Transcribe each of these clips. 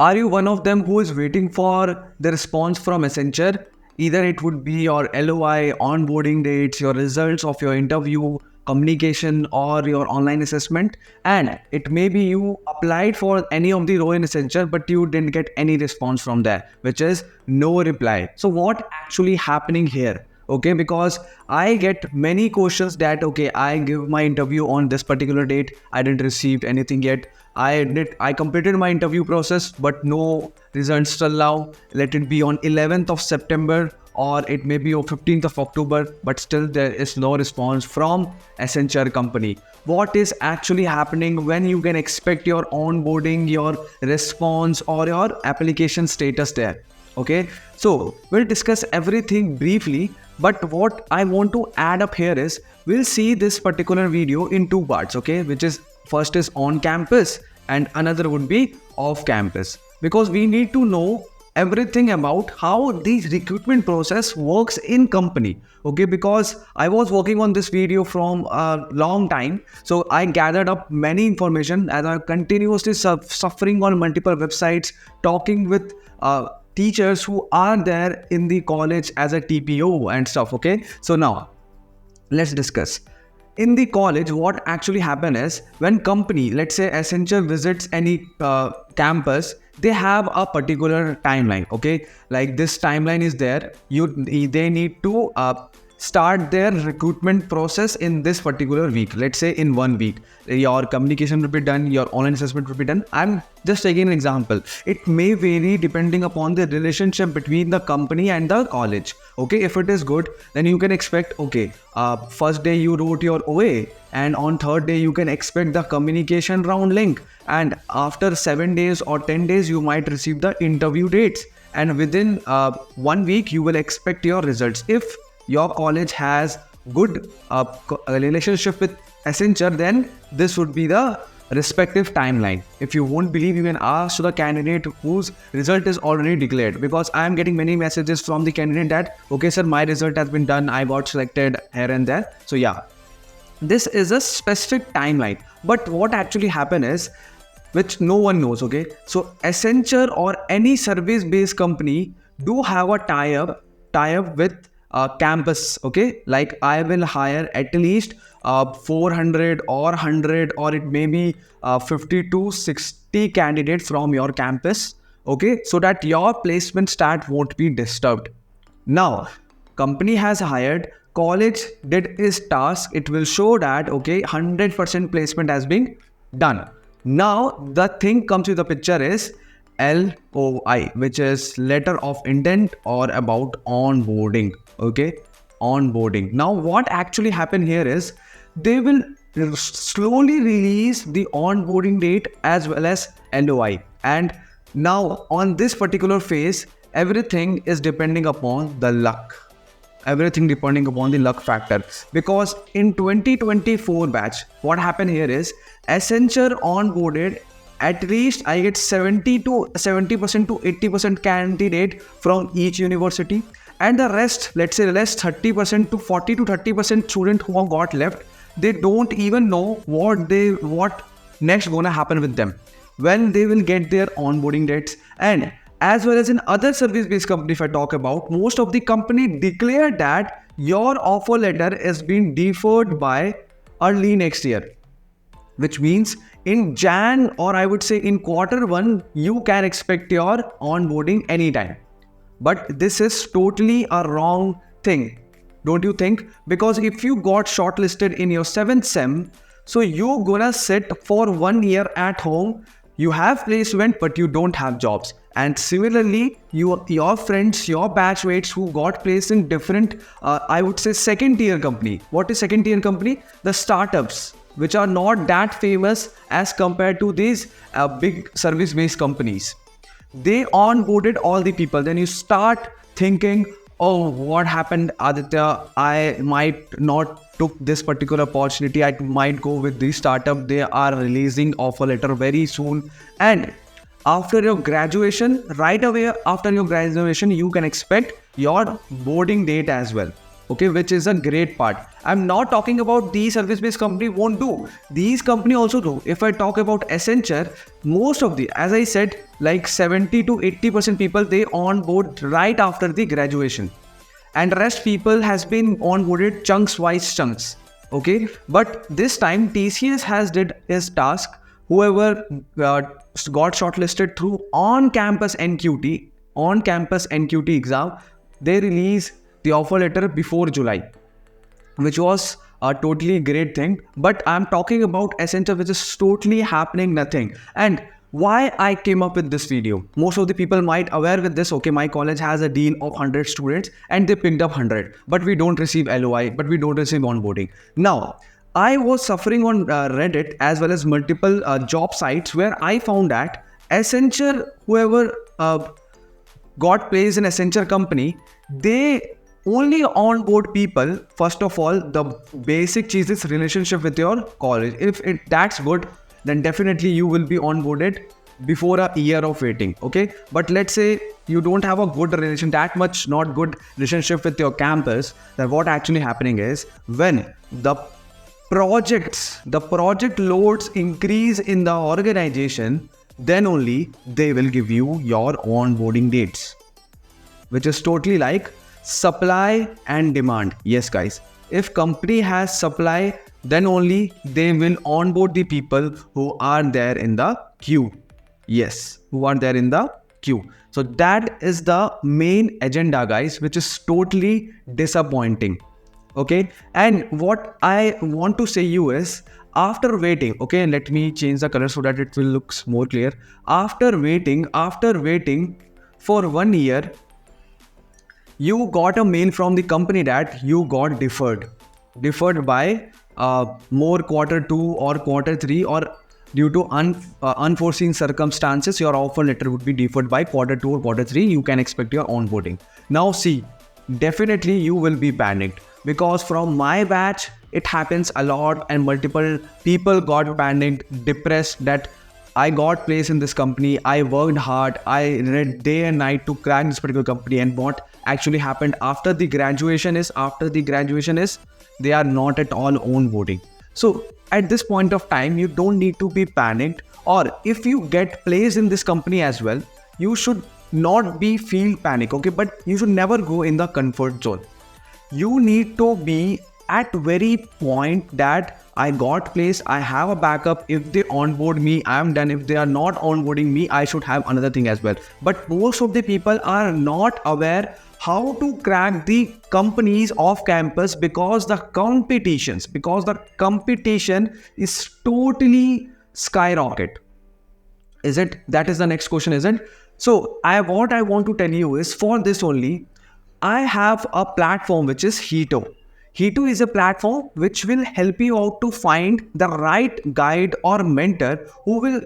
Are you one of them who is waiting for the response from Accenture? Either it would be your LOI, onboarding dates, your results of your interview, communication, or your online assessment. And it may be you applied for any of the role in Accenture, but you didn't get any response from there, which is no reply. So what actually happening here? Okay, because I get many questions that, okay, I give my interview on this particular date, I didn't receive anything yet. I completed my interview process, but no results till now. Let it be on 11th of September, or it may be on 15th of October, but still there is no response from Accenture company. What is actually happening? When you can expect your onboarding, your response, or your application status there? Okay, so we'll discuss everything briefly, but what I want to add up here is we'll see this particular video in two parts. Okay, which is first is on campus and another would be off campus, because we need to know everything about how the recruitment process works in company. Okay, because I was working on this video from a long time, so I gathered up many information as I continuously suffering on multiple websites, talking with teachers who are there in the college as a TPO and stuff. Okay, so now let's discuss. In the college, what actually happen is when company, let's say Accenture visits any campus, they have a particular timeline. Okay, like this timeline is there. They need to start their recruitment process in this particular week. Let's say in 1 week, your communication will be done, your online assessment will be done. I'm just taking an example. It may vary depending upon the relationship between the company and the college. Okay, if it is good, then you can expect, okay, first day you wrote your OA, and on third day you can expect the communication round link, and after 7 days or 10 days you might receive the interview dates, and within 1 week you will expect your results. If your college has good relationship with Accenture, then this would be the respective timeline. If you won't believe, you can ask to the candidate whose result is already declared, because I am getting many messages from the candidate that, okay sir, my result has been done, I got selected here and there. So yeah, this is a specific timeline. But what actually happened is, which no one knows. Okay, so Accenture or any service based company do have a tie-up with campus. Okay, like I will hire at least 400 or 100, or it may be 50 to 60 candidates from your campus. Okay, so that your placement start won't be disturbed. Now company has hired, college did its task, it will show that, okay, 100% placement has been done. Now the thing comes to the picture is LOI, which is letter of intent or about onboarding. Okay, onboarding. Now what actually happened here is they will slowly release the onboarding date as well as LOI, and now on this particular phase everything is depending upon the luck. Everything depending upon the luck factor, because in 2024 batch, what happened here is Accenture onboarded at least, I get 70% to 80% candidate from each university, and the rest, let's say less 30% to 40 to 30% student who have got left, they don't even know what next gonna happen with them, when they will get their onboarding dates. And as well as in other service-based company, if I talk about, most of the company declared that your offer letter is being deferred by early next year, which means in Jan, or I would say in Q1, you can expect your onboarding anytime. But this is totally a wrong thing, don't you think? Because if you got shortlisted in your 7th sem, so you're gonna sit for 1 year at home, you have placement but you don't have jobs. And similarly, your friends, your batchmates who got placed in different, I would say second tier company. What is second tier company? The startups, which are not that famous as compared to these big service based companies. They onboarded all the people. Then you start thinking, oh, what happened, Aditya? I might not took this particular opportunity. I might go with this startup. They are releasing offer letter very soon. And after your graduation, right away after your graduation, you can expect your boarding date as well. okay, which is a great part. I'm not talking about the service-based company won't do. These company also do. If I talk about Accenture, most of the, as I said, like 70 to 80% people, they onboard right after the graduation. And rest people has been onboarded chunks. Okay, but this time TCS has did his task. Whoever got shortlisted through on-campus NQT exam, they release the offer letter before July, which was a totally great thing. But I'm talking about Accenture, which is totally happening nothing. And why I came up with this video, most of the people might aware with this, okay, my college has a deal of 100 students and they picked up 100, but we don't receive LOI, but we don't receive onboarding. Now, I was suffering on Reddit as well as multiple job sites where I found that Accenture, whoever got placed in Accenture company, they only onboard people. First of all, the basic cheese is relationship with your college. If that's good, then definitely you will be onboarded before a year of waiting. Okay, but let's say you don't have a good relation, that much not good relationship with your campus, then what actually happening is when the project loads increase in the organization, then only they will give you your onboarding dates, which is totally like supply and demand. Yes guys, if company has supply, then only they will onboard the people who are there in the queue. Yes, who are there in the queue. So that is the main agenda guys, which is totally disappointing. Okay, and what I want to say you is, after waiting, okay, let me change the color so that it will look more clear. After waiting for 1 year, you got a mail from the company that you got deferred by more Q2 or Q3, or due to unforeseen circumstances, your offer letter would be deferred by Q2 or Q3. You can expect your onboarding. Now see, definitely you will be panicked, because from my batch it happens a lot and multiple people got panicked, depressed that I got placed in this company, I worked hard, I read day and night to crack this particular company, and what actually happened after the graduation is they are not at all onboarding. So at this point of time, you don't need to be panicked, or if you get placed in this company as well, you should not be feel panic, okay, but you should never go in the comfort zone. You need to be at very point that I got placed, I have a backup. If they onboard me, I am done. If they are not onboarding me, I should have another thing as well. But most of the people are not aware how to crack the companies off campus, because the competition is totally skyrocket. Is it? That is the next question, is it? So what I want to tell you is, for this only, I have a platform which is Hito. Hito is a platform which will help you out to find the right guide or mentor who will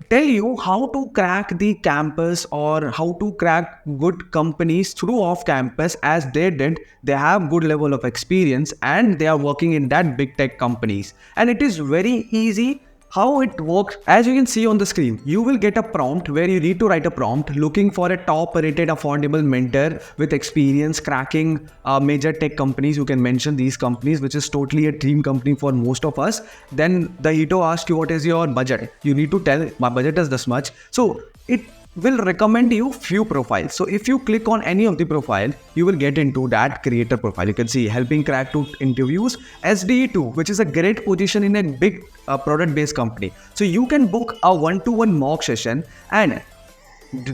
tell you how to crack the campus or how to crack good companies through off campus, as they did. They have good level of experience and they are working in that big tech companies, and it is very easy. How it works, as you can see on the screen, you will get a prompt where you need to write a prompt looking for a top rated affordable mentor with experience cracking major tech companies. You can mention these companies, which is totally a dream company for most of us. Then the Hito asks you what is your budget. You need to tell my budget is this much. So it will recommend you few profiles. So if you click on any of the profile, you will get into that creator profile. You can see helping crack to interviews, SDE 2, which is a great position in a big product based company. So you can book a 1-to-1 mock session. And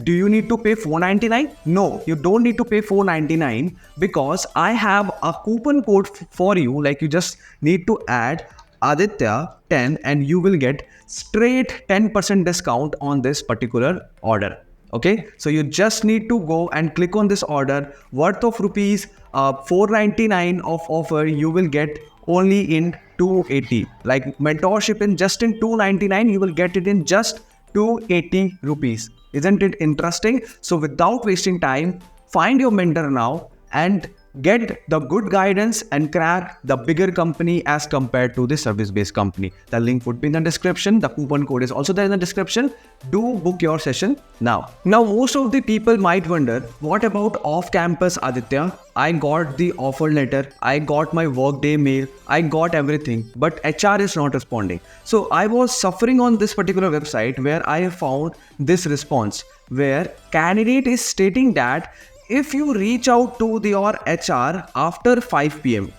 do you need to pay $499? No, you don't need to pay $499, because I have a coupon code for you. Like, you just need to add Aditya 10 and you will get straight 10% discount on this particular order. Okay, so you just need to go and click on this order worth of rupees 499 of offer. You will get only in 280. Like mentorship in just in 299, you will get it in just 280 rupees. Isn't it interesting? So without wasting time, find your mentor now and get the good guidance and crack the bigger company as compared to the service-based company. The link would be in the description. The coupon code is also there in the description. Do book your session now. Now, most of the people might wonder, what about off-campus, Aditya? I got the offer letter, I got my workday mail, I got everything, but HR is not responding. So I was suffering on this particular website where I found this response where candidate is stating that if you reach out to your HR after 5 p.m.,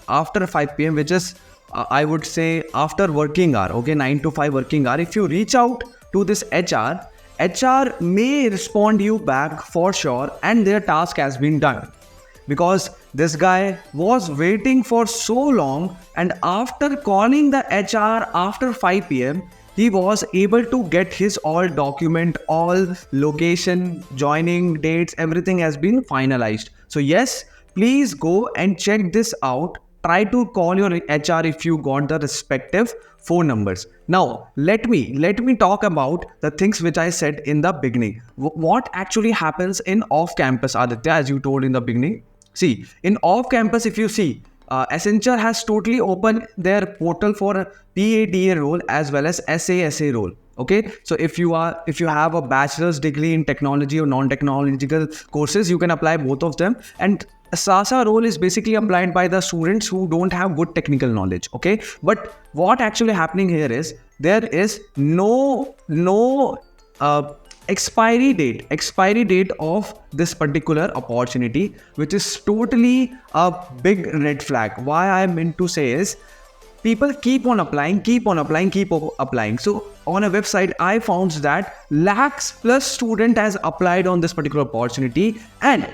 which is I would say after working hour, okay, 9 to 5 working hour, if you reach out to this HR may respond you back for sure and their task has been done. Because this guy was waiting for so long, and after calling the HR after 5 p.m., he was able to get his all document, all location, joining dates, everything has been finalized. So yes, please go and check this out. Try to call your HR if you got the respective phone numbers. Now, let me talk about the things which I said in the beginning. What actually happens in off-campus, Aditya, as you told in the beginning? See, in off-campus, if you see, Accenture has totally opened their portal for PADA role as well as SASA role. Okay, so if you have a bachelor's degree in technology or non-technological courses, you can apply both of them. And SASA role is basically applied by the students who don't have good technical knowledge. Okay, but what actually happening here is there is no expiry date of this particular opportunity, which is totally a big red flag. Why I meant to say is people keep on applying. So on a website, I found that lakhs plus student has applied on this particular opportunity, and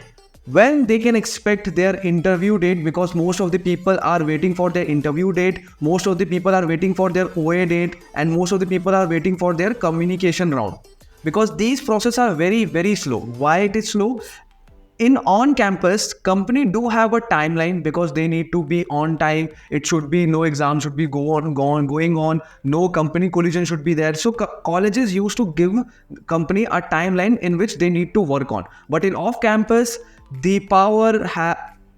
when they can expect their interview date, because most of the people are waiting for their interview date, most of the people are waiting for their OA date, and most of the people are waiting for their communication round. Because these processes are very, very slow. Why it is slow? In on-campus, company do have a timeline because they need to be on time. It should be no exam should be going on. No company collision should be there. So colleges used to give company a timeline in which they need to work on. But in off-campus, the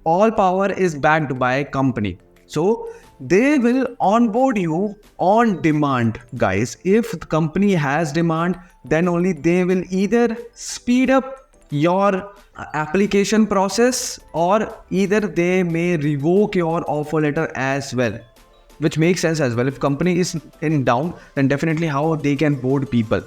all power is backed by company. So they will onboard you on demand, guys. If the company has demand, then only they will either speed up your application process or either they may revoke your offer letter as well, which makes sense as well. If company is in down, then definitely how they can board people.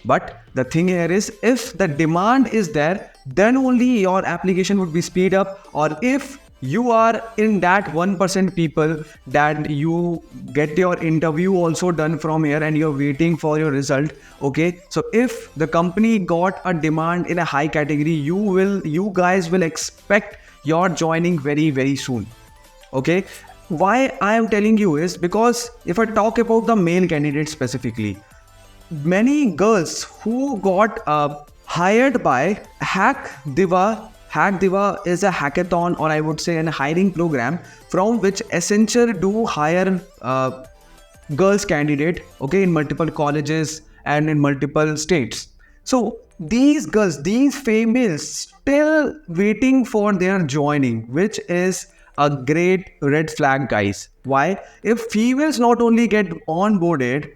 But the thing here is, if the demand is there, then only your application would be speed up. Or if you are in that 1% people that you get your interview also done from here and you're waiting for your result. Okay, so if the company got a demand in a high category, you guys will expect your joining very, very soon. Okay, why I am telling you is because if I talk about the male candidates specifically, many girls who got hired by Hack Diva is a hackathon, or I would say a hiring program from which Accenture do hire girls candidate, okay, in multiple colleges and in multiple states. So these girls, these females still waiting for their joining, which is a great red flag, guys. Why? If females not only get onboarded,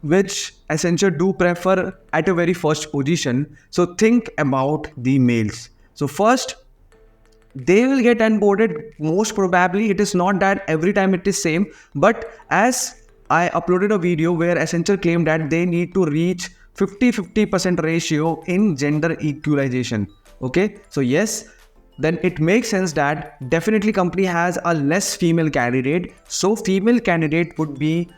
which Accenture do prefer at a very first position, so think about the males. So first, they will get onboarded. Most probably, it is not that every time it is same, but as I uploaded a video where Accenture claimed that they need to reach 50% ratio in gender equalization. Okay, so yes, then it makes sense that definitely company has a less female candidate. So female candidate would be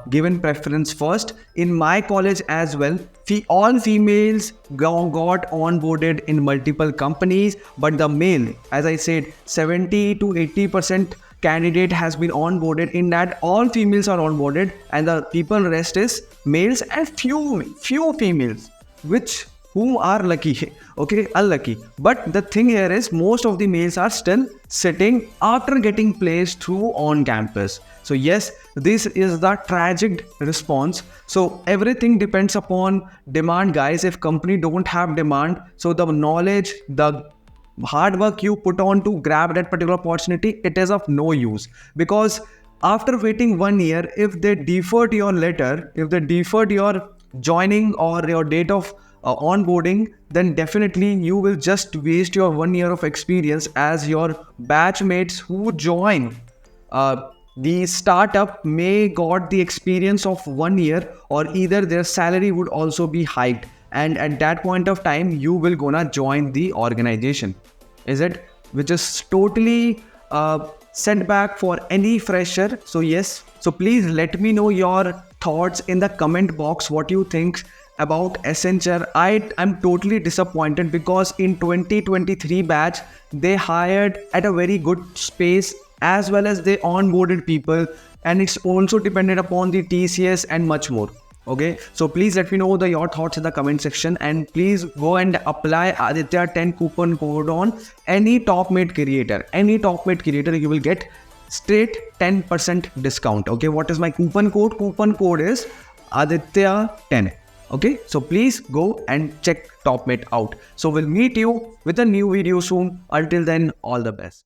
given preference first. In my college as well, all females got onboarded in multiple companies, but the male, as I said, 70 to 80% candidate has been onboarded. In that, all females are onboarded, and the people rest is males and few females, whom are lucky, okay, unlucky. But the thing here is most of the males are still sitting after getting placed through on campus. So yes, this is the tragic response. So everything depends upon demand, guys. If company don't have demand, so the knowledge, the hard work you put on to grab that particular opportunity, it is of no use. Because after waiting 1 year, if they deferred your letter, if they deferred your joining or your date of onboarding, then definitely you will just waste your 1 year of experience, as your batchmates who join the startup may got the experience of 1 year, or either their salary would also be hiked, and at that point of time you will gonna join the organization, is it, which is totally setback for any fresher. So yes, so please let me know your thoughts in the comment box, what you think about Accenture. I'm totally disappointed, because in 2023 batch they hired at a very good space, as well as they onboarded people, and it's also dependent upon the TCS and much more. Okay, so please let me know your thoughts in the comment section, and please go and apply Aditya 10 coupon code on any TopMate creator. Any TopMate creator, you will get straight 10% discount. Okay, what is my coupon code? Coupon code is Aditya 10. Okay, so please go and check TopMate out. So we'll meet you with a new video soon. Until then, all the best.